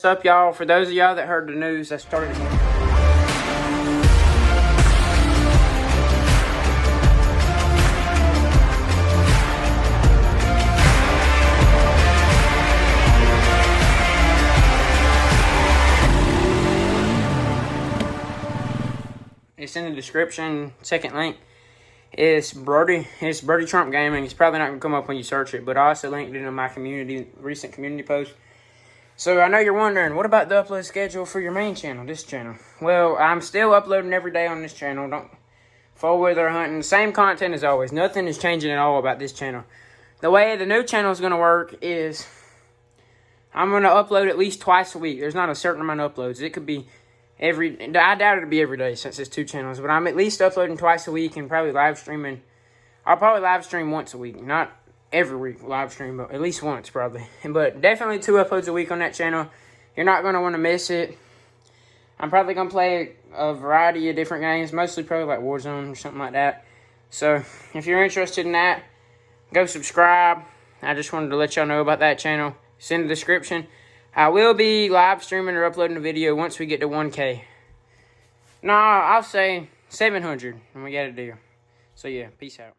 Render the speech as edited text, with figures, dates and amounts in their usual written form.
What's up, y'all? For those of y'all that heard the news, I started again. It's in the description. Second link is Brodytrump Gaming. It's probably not gonna come up when you search it, but I also linked it in my recent community post. So I know you're wondering, what about the upload schedule for your main channel, this channel? Well, I'm still uploading every day on this channel. Don't fall weather hunting. Same content as always. Nothing is changing at all about this channel. The way the new channel is going to work is I'm going to upload at least twice a week. There's not a certain amount of uploads. It could be I doubt it'll be every day since it's 2 channels. But I'm at least uploading twice a week and probably live streaming. I'll probably live stream once a week. Not every week live stream, but at least once probably. But definitely 2 uploads a week on that channel. You're not going to want to miss it. I'm probably going to play a variety of different games, mostly probably like Warzone or something like that. So if you're interested in that, go subscribe. I just wanted to let y'all know about that channel. It's in the description. I will be live streaming or uploading a video once we get to 1K. No, I'll say 700 and we got a deal. So yeah, peace out.